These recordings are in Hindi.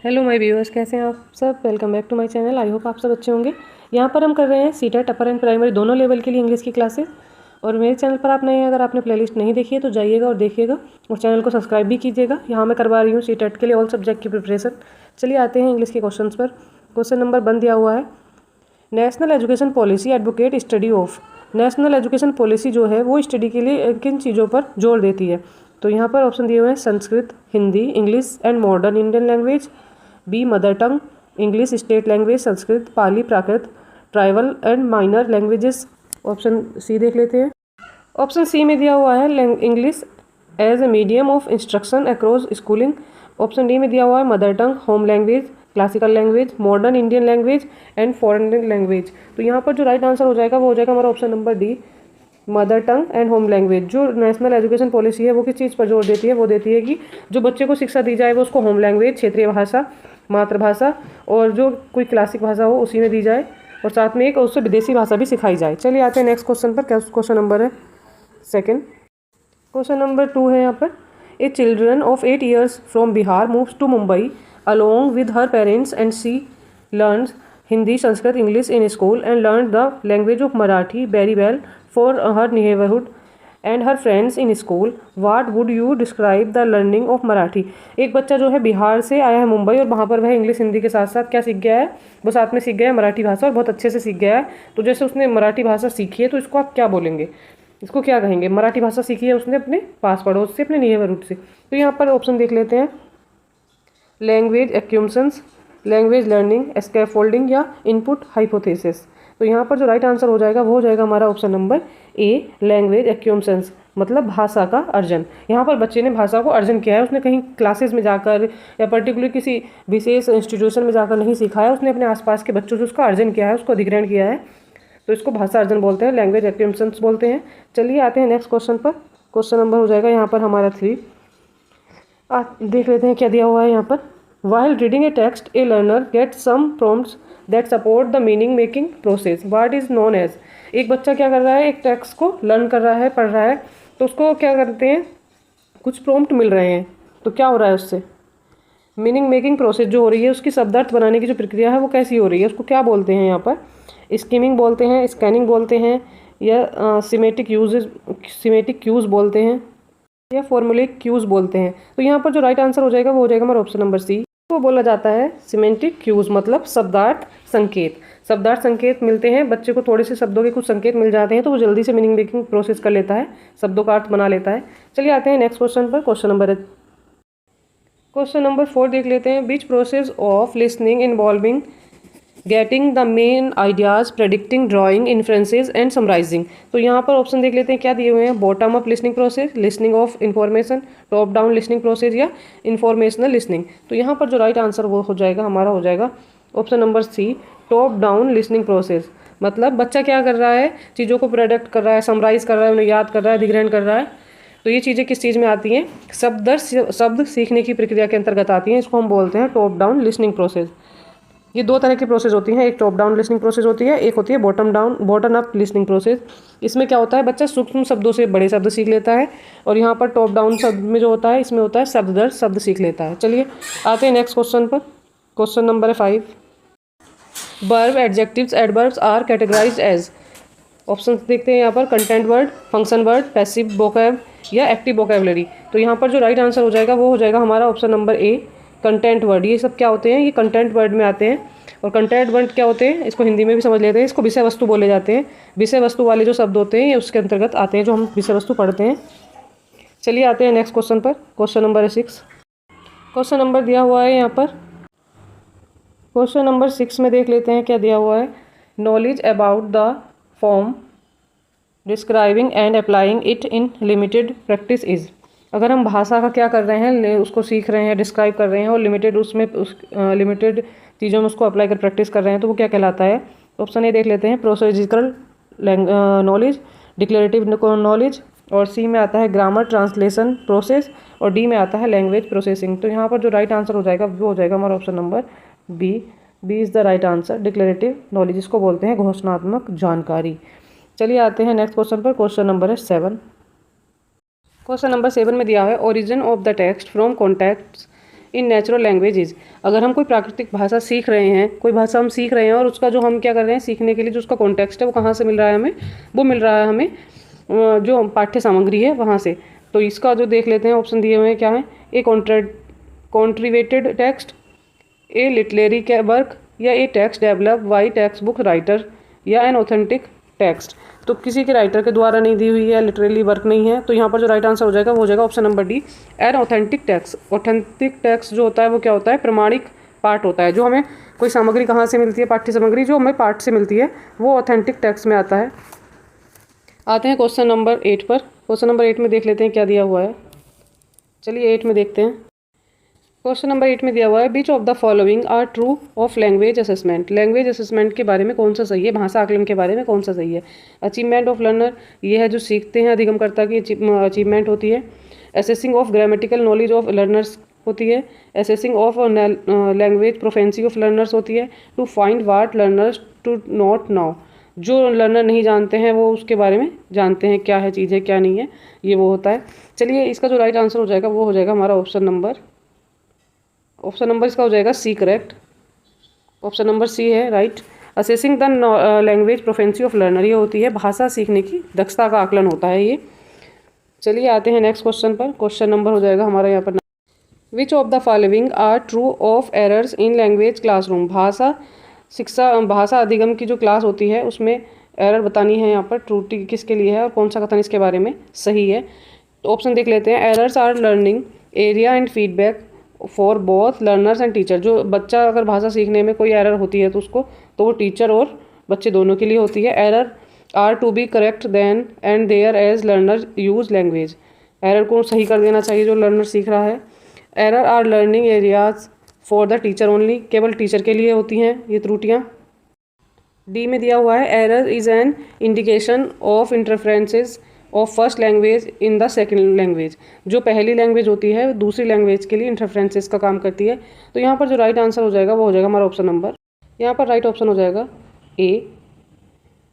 हेलो माय व्यूअर्स, कैसे हैं आप सब। Welcome back to my channel. I hope आप सब अच्छे होंगे। यहाँ पर हम कर रहे हैं सीटेट अपर एंड प्राइमरी दोनों लेवल के लिए इंग्लिश की क्लासेस। और मेरे चैनल पर आप नए हैं, अगर आपने प्लेलिस्ट नहीं देखी है तो जाइएगा और देखिएगा और चैनल को सब्सक्राइब भी कीजिएगा। यहाँ मैं करवा रही हूँ सीटेट के लिए ऑल सब्जेक्ट की प्रिपरेशन। चलिए आते हैं इंग्लिश के क्वेश्चन पर। क्वेश्चन नंबर 1 दिया हुआ है, national education policy advocate study of. National education policy जो है वो स्टडी के लिए किन चीज़ों पर जोर देती है। तो यहाँ पर ऑप्शन दिए हुए हैं, Sanskrit, Hindi, English and modern Indian language, B mother tongue, English state language, Sanskrit, Pali, Prakrit, tribal and minor languages. Option C देख लेते हैं। ऑप्शन सी में दिया हुआ है English as a medium of instruction across schooling. Option D में दिया हुआ है mother tongue, home language, classical language, modern Indian language and foreign language. तो यहाँ पर जो राइट आंसर हो जाएगा वो हो जाएगा हमारा option number D, mother tongue and home language. जो नेशनल एजुकेशन पॉलिसी है वो किस चीज़ पर जोर देती है, वो देती है कि जो बच्चे को शिक्षा दी जाए वो उसको होम लैंग्वेज, क्षेत्रीय भाषा, मातृभाषा और जो कोई क्लासिक भाषा हो उसी में दी जाए और साथ में एक उससे विदेशी भाषा भी सिखाई जाए। चलिए आते हैं नेक्स्ट क्वेश्चन पर। क्वेश्चन नंबर है सेकेंड। क्वेश्चन नंबर 2 है यहाँ पर, a children of 8 years from Bihar moves to Mumbai along with her parents and she learns Hindi, Sanskrit, English in school and learned the language of Marathi very well for her neighborhood and her friends in school. What would you describe the learning of Marathi? एक बच्चा जो है बिहार से आया है मुंबई और वहाँ पर वह इंग्लिश हिंदी के साथ साथ क्या सीख गया है, वो साथ में सीख गया है मराठी भाषा और बहुत अच्छे से सीख गया है। तो जैसे उसने मराठी भाषा सीखी है तो इसको आप क्या बोलेंगे, इसको क्या कहेंगे। मराठी भाषा सीखी है उसने अपने पास पड़ोस से, अपने नेबरहुड से। तो यहाँ पर ऑप्शन देख लेते हैं, लैंग्वेज एक्यूमशंस, लैंग्वेज लर्निंग, स्कैफोल्डिंग या इनपुट हाइपोथेसिस। तो यहाँ पर जो राइट आंसर हो जाएगा वो हो जाएगा हमारा ऑप्शन नंबर ए, लैंग्वेज एक्यूमशंस, मतलब भाषा का अर्जन। यहाँ पर बच्चे ने भाषा को अर्जन किया है, उसने कहीं क्लासेस में जाकर या पर्टिकुलर किसी विशेष इंस्टीट्यूशन में जाकर नहीं सीखा है, उसने अपने आसपास के बच्चों से उसका अर्जन किया है, उसको अधिग्रहण किया है। तो इसको भाषा अर्जन बोलते हैं, लैंग्वेज एक्यूमशंस बोलते हैं। चलिए आते हैं नेक्स्ट क्वेश्चन पर। क्वेश्चन नंबर हो जाएगा यहाँ पर हमारा 3। देख लेते हैं क्या दिया हुआ है यहाँ पर। While reading a text, a learner gets some prompts that support the meaning making process. What is known as? एक बच्चा क्या कर रहा है, एक टेक्स्ट को लर्न कर रहा है, पढ़ रहा है, तो उसको क्या करते हैं, कुछ प्रॉम्प्ट मिल रहे हैं। तो क्या हो रहा है उससे, मीनिंग मेकिंग प्रोसेस जो हो रही है, उसकी शब्दार्थ बनाने की जो प्रक्रिया है वो कैसी हो रही है, उसको क्या बोलते हैं यहाँ पर। स्कीमिंग बोलते हैं, स्कैनिंग बोलते हैं, या सिमेटिक क्यूज बोलते हैं, या फॉर्मूलिक क्यूज बोलते हैं। तो यहाँ पर जो राइट आंसर हो जाएगा वो हो जाएगा हमारा ऑप्शन नंबर सी, वो बोला जाता है सिमेंटिक क्यूज, मतलब शब्दार्थ संकेत। शब्दार्थ संकेत मिलते हैं बच्चे को, थोड़े से शब्दों के कुछ संकेत मिल जाते हैं तो वो जल्दी से मीनिंग मेकिंग प्रोसेस कर लेता है, शब्दों का अर्थ बना लेता है। चलिए आते हैं नेक्स्ट क्वेश्चन पर। क्वेश्चन नंबर 4 देख लेते हैं, which process of listening involving getting the main ideas, predicting, drawing, inferences and summarising. तो यहाँ पर ऑप्शन देख लेते हैं क्या दिए हुए हैं, bottom up listening process, listening of information, top down listening process या इन्फॉर्मेशनल लिसनिंग। तो यहाँ पर जो राइट आंसर वो हो जाएगा हमारा हो जाएगा option number C, top down listening process. मतलब बच्चा क्या कर रहा है, चीज़ों को प्रेडिक्ट कर रहा है, समराइज कर रहा है, उन्हें याद कर रहा है, अधिग्रहण कर रहा है। तो ये चीज़ें किस चीज़ में आती हैं, शब्द सीखने की प्रक्रिया के अंतर्गत आती हैं। इसको हम बोलते हैं टॉप डाउन लिसनिंग प्रोसेस। ये दो तरह की प्रोसेस होती हैं, एक टॉप डाउन लिसनिंग प्रोसेस होती है, एक होती है बॉटम अप लिसनिंग प्रोसेस। इसमें क्या होता है, बच्चा सूक्ष्म शब्दों से बड़े शब्द सीख लेता है, और यहाँ पर टॉप डाउन शब्द में जो होता है, इसमें होता है शब्द दर शब्द सीख लेता है। चलिए आते हैं नेक्स्ट क्वेश्चन पर। Question number 5, verb, adjectives, adverbs are categorized as. Option देखते हैं यहाँ पर, content word, function word, passive vocab या एक्टिव वोकैबुलरी। तो यहाँ पर जो राइट आंसर हो जाएगा वो हो जाएगा हमारा option number A, content word. ये सब क्या होते हैं, ये कंटेंट वर्ड में आते हैं। और कंटेंट वर्ड क्या होते हैं, इसको हिंदी में भी समझ लेते हैं, इसको विषय वस्तु बोले जाते हैं। विषय वस्तु वाले जो शब्द होते हैं ये उसके अंतर्गत आते हैं, जो हम विषय वस्तु पढ़ते हैं। चलिए आते हैं नेक्स्ट क्वेश्चन पर। Question number 6। क्वेश्चन नंबर दिया हुआ है यहाँ पर, क्वेश्चन नंबर 6 में देख लेते हैं क्या दिया हुआ है, knowledge about the form describing and applying it in limited practice is. अगर हम भाषा का क्या कर रहे हैं, उसको सीख रहे हैं, डिस्क्राइब कर रहे हैं और लिमिटेड चीज़ों में उसको अप्लाई कर प्रैक्टिस कर रहे हैं, तो वो क्या कहलाता है। ऑप्शन ए देख लेते हैं, प्रोसीजरल नॉलेज, डिक्लेरेटिव नॉलेज, और सी में आता है ग्रामर ट्रांसलेशन प्रोसेस, और डी में आता है लैंग्वेज प्रोसेसिंग। तो यहाँ पर जो राइट आंसर हो जाएगा वो हो जाएगा हमारा option number B is the right answer, declarative knowledge. इसको बोलते हैं घोषणात्मक जानकारी। चलिए आते हैं नेक्स्ट क्वेश्चन पर। क्वेश्चन नंबर है 7। क्वेश्चन नंबर 7 में दिया है, origin of the text from contexts in natural languages. अगर हम कोई प्राकृतिक भाषा सीख रहे हैं, कोई भाषा हम सीख रहे हैं और उसका जो हम क्या कर रहे हैं सीखने के लिए जो उसका कॉन्टेक्स्ट है वो कहाँ से मिल रहा है हमें, वो मिल रहा है हमें जो पाठ्य सामग्री है वहाँ से। तो इसका जो देख लेते हैं ऑप्शन दिए हुए हैं क्या है, ए कॉन्ट्रीब्यूटेड टेक्स्ट, ए लिटरेरी वर्क, या ए text develop by text book writer, या एन ऑथेंटिक टेक्स्ट। तो किसी के राइटर के द्वारा नहीं दी हुई है, लिटरेरी वर्क नहीं है, तो यहाँ पर जो राइट आंसर हो जाएगा वो हो जाएगा option number D, an authentic text. Authentic text जो होता है वो क्या होता है, प्रमाणिक पाठ होता है। जो हमें कोई सामग्री कहाँ से मिलती है, पाठ्य सामग्री जो हमें पाठ से मिलती है वो ऑथेंटिक टेक्स्ट में आता है। आते हैं क्वेश्चन नंबर 8 पर। क्वेश्चन नंबर 8 में देख लेते हैं क्या दिया हुआ है। चलिए 8 में देखते हैं। क्वेश्चन नंबर 8 में दिया हुआ है, which of the following are true of language assessment. Language assessment के बारे में कौन सा सही है, भाषा आकलन के बारे में कौन सा सही है। अचीवमेंट ऑफ लर्नर, ये है जो सीखते हैं, अधिगमकर्ता की अचीवमेंट होती है। Assessing of grammatical knowledge of learners होती है। Assessing of language proficiency of learners होती है। To find what learners do not know, जो लर्नर नहीं जानते हैं वो उसके बारे में जानते हैं, क्या है चीज़ है क्या नहीं है, ये वो होता है। चलिए इसका जो राइट आंसर हो जाएगा वो हो जाएगा हमारा ऑप्शन नंबर इसका हो जाएगा सी, करेक्ट। ऑप्शन नंबर सी है right. Assessing the language proficiency of learner, ये होती है भाषा सीखने की दक्षता का आकलन होता है ये। चलिए आते हैं नेक्स्ट क्वेश्चन पर। क्वेश्चन नंबर हो जाएगा हमारा यहाँ पर, which of the following are true of errors in language classroom. भाषा अधिगम की जो क्लास होती है उसमें एरर बतानी है, यहाँ पर त्रुटि किसके लिए है और कौन सा कथन इसके बारे में सही है। तो ऑप्शन देख लेते हैं। Errors are learning area and feedback for both learners and teacher. जो बच्चा अगर भाषा सीखने में कोई एरर होती है तो वो टीचर और बच्चे दोनों के लिए होती है। Error are to be correct then and their as learner use language. Error को सही कर देना चाहिए जो लर्नर सीख रहा है। Error are learning areas for the teacher only, केवल टीचर के लिए होती हैं ये त्रुटियाँ। डी में दिया हुआ है, error is an indication of interferences of first language in the second language. जो पहली लैंग्वेज होती है दूसरी लैंग्वेज के लिए इंटरफ्रेंसेस का काम करती है। तो यहाँ पर जो राइट आंसर हो जाएगा वो हो जाएगा हमारा ऑप्शन नंबर, यहाँ पर राइट ऑप्शन हो जाएगा ए।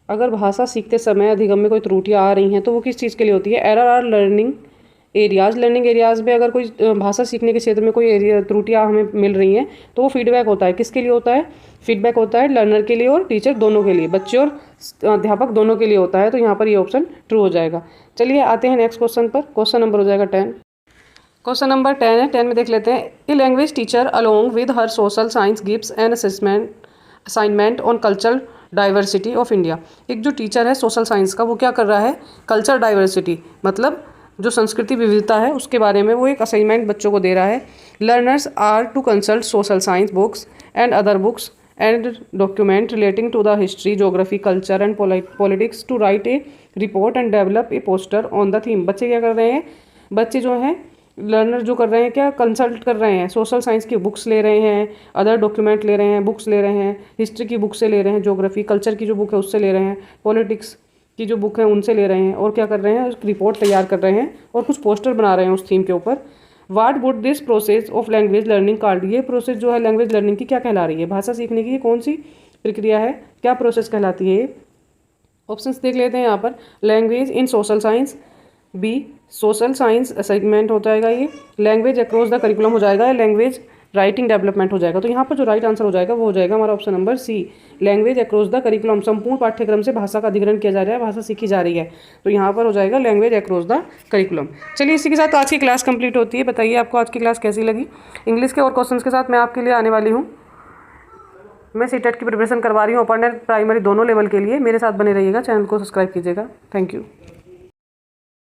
अगर भाषा सीखते समय अधिगम में कोई त्रुटियाँ आ रही हैं तो वो किस चीज़ के लिए होती है, error are learning areas. Learning areas में अगर कोई भाषा सीखने के क्षेत्र में कोई त्रुटियाँ हमें मिल रही हैं तो वो फीडबैक होता है, किसके लिए होता है, फीडबैक होता है लर्नर के लिए और टीचर दोनों के लिए, बच्चे और अध्यापक दोनों के लिए होता है। तो यहाँ पर ये ऑप्शन ट्रू हो जाएगा। चलिए आते हैं नेक्स्ट क्वेश्चन पर। क्वेश्चन नंबर हो जाएगा 10। क्वेश्चन नंबर 10 है। 10 में देख लेते हैं। A language teacher along with her social science gives an assignment on cultural diversity of India. एक जो टीचर है सोशल साइंस का वो क्या कर रहा है, कल्चर डाइवर्सिटी मतलब जो संस्कृति विविधता है उसके बारे में वो एक असाइनमेंट बच्चों को दे रहा है। Learners are to consult social science books and other books and document relating to the history geography culture and politics to write a report and develop a poster on the theme. बच्चे क्या कर रहे हैं, बच्चे जो हैं लर्नर जो कर रहे हैं क्या कंसल्ट कर रहे हैं, सोशल साइंस की बुक्स ले रहे हैं, अदर डॉक्यूमेंट ले रहे हैं, बुक्स ले रहे हैं, हिस्ट्री की बुक से ले रहे हैं, जोग्राफी कल्चर की जो बुक है उससे ले रहे हैं, पॉलिटिक्स की जो बुक है उनसे ले रहे हैं, और क्या कर रहे हैं रिपोर्ट तैयार कर रहे हैं और कुछ पोस्टर बना रहे हैं उस थीम के ऊपर। What would this process of language learning called. ये प्रोसेस जो है लैंग्वेज लर्निंग की क्या कहला रही है, भाषा सीखने की ये कौन सी प्रक्रिया है, क्या प्रोसेस कहलाती है ये। ऑप्शंस देख लेते हैं यहाँ पर। Language in social science, B social science assignment हो जाएगा ये, लैंग्वेज अक्रॉस द करिकुलम हो जाएगा, या लैंग्वेज राइटिंग डेवलपमेंट हो जाएगा। तो यहाँ पर जो राइट आंसर हो जाएगा वो हो जाएगा हमारा option number C, language across the curriculum. संपूर्ण पाठ्यक्रम से भाषा का अधिग्रहण किया जा रहा है, भाषा सीखी जा रही है, तो यहाँ पर हो जाएगा लैंग्वेज अक्रॉस द करिकुलम। चलिए इसी के साथ आज की क्लास कंप्लीट होती है। बताइए आपको आज की क्लास कैसी लगी। इंग्लिश के और क्वेश्चन के साथ मैं आपके लिए आने वाली हूँ। मैं सीटेट की प्रिपरेशन करवा रही हूँ अपर एंड प्राइमरी दोनों लेवल के लिए। मेरे साथ बने रहिएगा, चैनल को सब्सक्राइब कीजिएगा। Thank you.